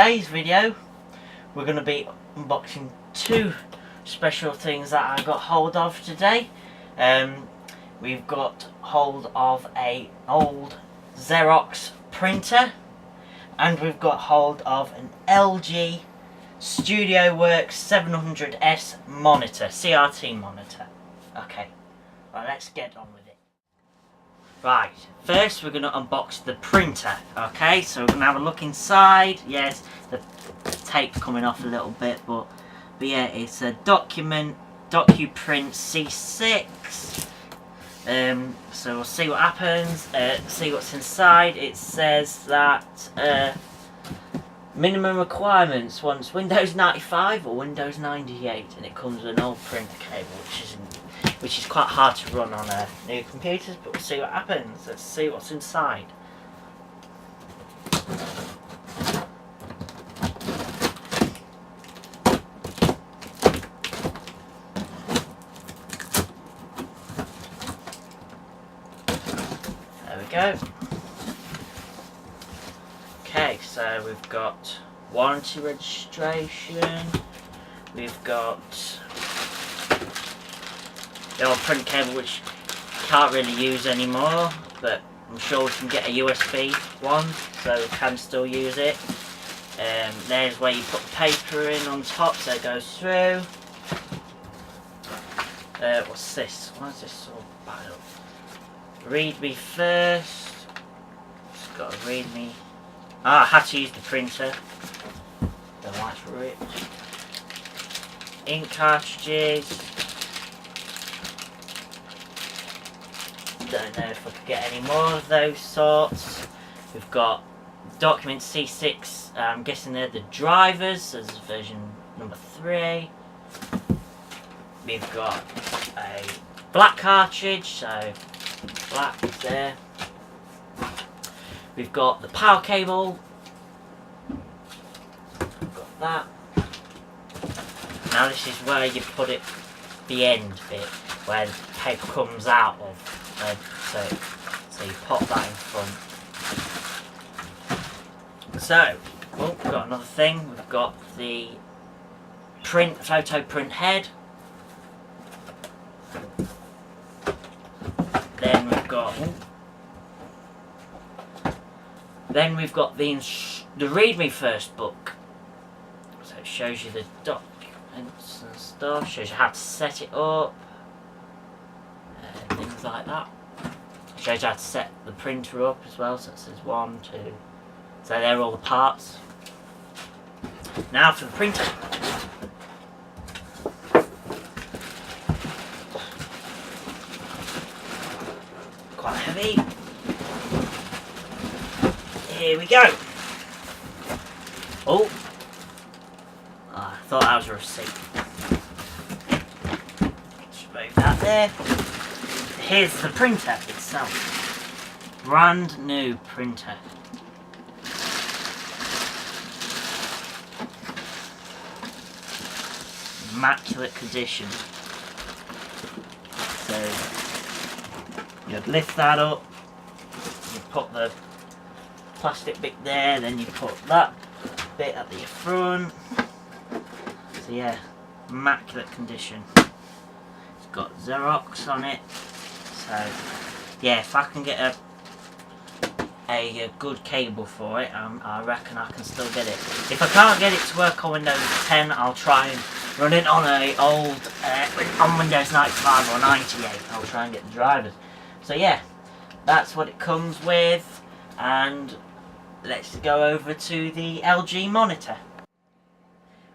today's video we're going to be unboxing two special things that I got hold of today. We've got hold of an old Xerox printer, and we've got hold of an LG StudioWorks 700S monitor, CRT monitor. Okay, well, let's get on with it. Right, first we're going to unbox the printer. Okay, so we're going to have a look inside. Yes, the tape's coming off a little bit, but yeah, it's a DocuPrint C6. So we'll see what happens, see what's inside. It says that minimum requirements wants Windows 95 or Windows 98, and it comes with an old printer cable, which is quite hard to run on new computers, but we'll see what happens. Let's see what's inside. There we go. Okay, so we've got warranty registration, we've got the old print cable which can't really use anymore, but I'm sure we can get a USB one, so we can still use it. There's where you put the paper in on top so it goes through. What's this? Why is this all bad up? Read me first. Just got to read me. I had to use the printer. Don't like to rip. Ink cartridges. Don't know if I could get any more of those sorts. We've got document C6. I'm guessing they're the drivers. There's version number 3. We've got a black cartridge, so black is there. We've got the power cable. We've got that. Now this is where you put it, the end bit, where the paper comes out of. So you pop that in front. So, we've got another thing. We've got the photo print head. Then we've got the Read Me First book. So it shows you the documents and stuff. Shows you how to set it up. Things like that. Shows you how to set the printer up as well. So it says 1, 2. So they're all the parts. Now for the printer. Quite heavy. Here we go. Oh, I thought that was a receipt. Just move that there. Here's the printer itself. Brand new printer. Immaculate condition. So you'd lift that up, you put the plastic bit there, then you put that bit at the front. So yeah, immaculate condition. It's got Xerox on it. So yeah, if I can get a good cable for it, I reckon I can still get it. If I can't get it to work on Windows 10, I'll try and run it on on Windows 95 or 98. I'll try and get the drivers. So yeah, that's what it comes with, and let's go over to the LG monitor.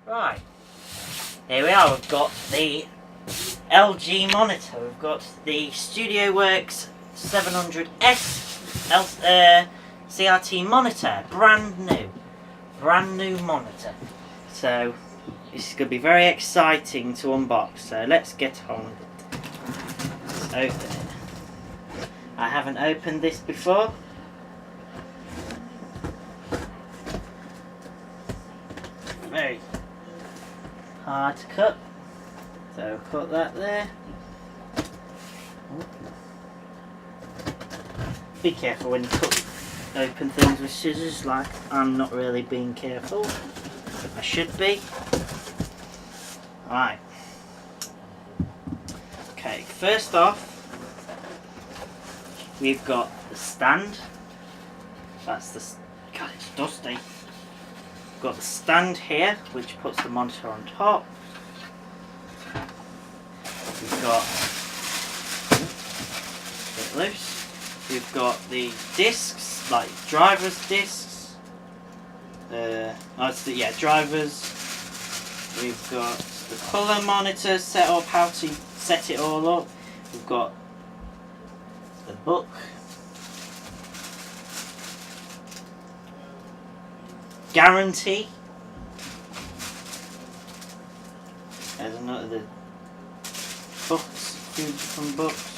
Right, here we are. We've got the LG monitor. We've got the StudioWorks 700S CRT monitor, brand new monitor. So this is going to be very exciting to unbox. So let's get on with it. Let's open it. I haven't opened this before. Very hard to cut. So cut that there. Be careful when you cut open things with scissors like I'm not really being careful. I should be. Alright. Okay, first off, we've got the stand. That's the... God, it's dusty. We've got the stand here, which puts the monitor on top. We've got... Get loose. We've got the discs, like driver's discs. Drivers. We've got the colour monitor set up, how to set it all up. We've got the book. Guarantee. There's another the books, a few different books.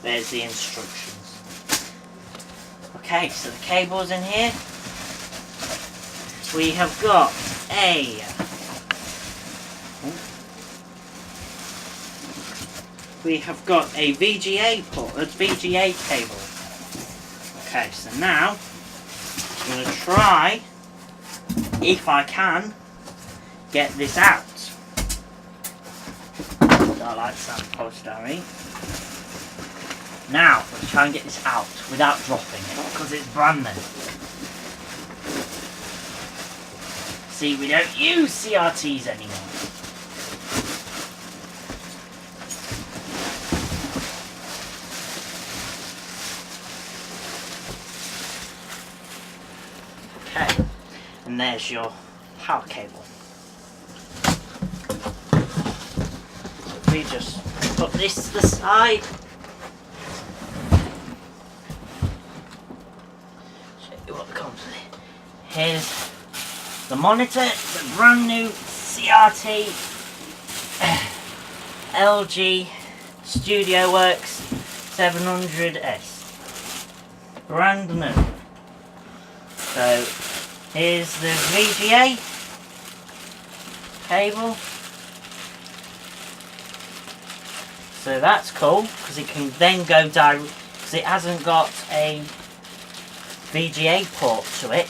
There's the instructions. Okay, so the cable's in here. We have got a VGA port, a VGA cable. Okay, so now I'm going to try, if I can, get this out. I like sound polystyrene. Now, let's try and get this out without dropping it, because it's brand new. See, we don't use CRTs anymore. Okay, and there's your power cable. We just put this to the side. Show you what comes with it. Here's the monitor, the brand new CRT LG StudioWorks 700S. Brand new. So here's the VGA cable. So that's cool because it can then go direct, because it hasn't got a VGA port to it,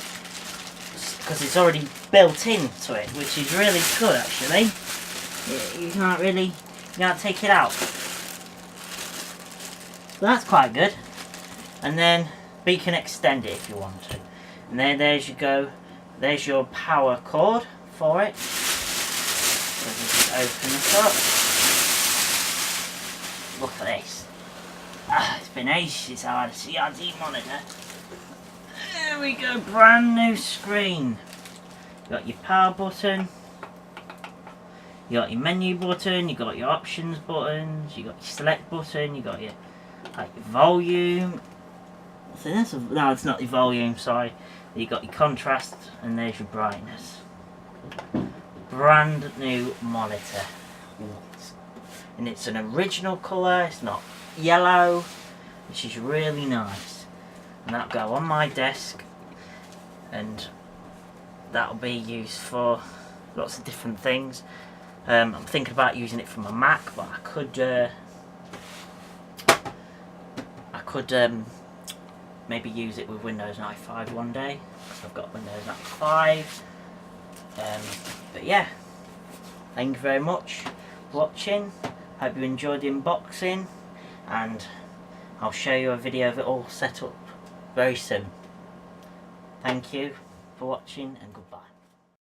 because it's already built into it, which is really good actually. You can't take it out. So that's quite good. And then, but you can extend it if you want to. And then there's you go. There's your power cord for it. So just open it up. Look at this. It's been ages since I had a CRT monitor. There we go, brand new screen. You got your power button. You got your menu button. You got your options buttons. You got your select button. You got your volume. So no, it's not your volume. Sorry. You got your contrast, and there's your brightness. Brand new monitor. And it's an original colour, it's not yellow, which is really nice. And that'll go on my desk, and that'll be used for lots of different things. I'm thinking about using it for my Mac, but I could maybe use it with Windows 95 one day, because I've got Windows 95. But yeah, thank you very much for watching. Hope you enjoyed the unboxing, and I'll show you a video of it all set up very soon. Thank you for watching, and goodbye.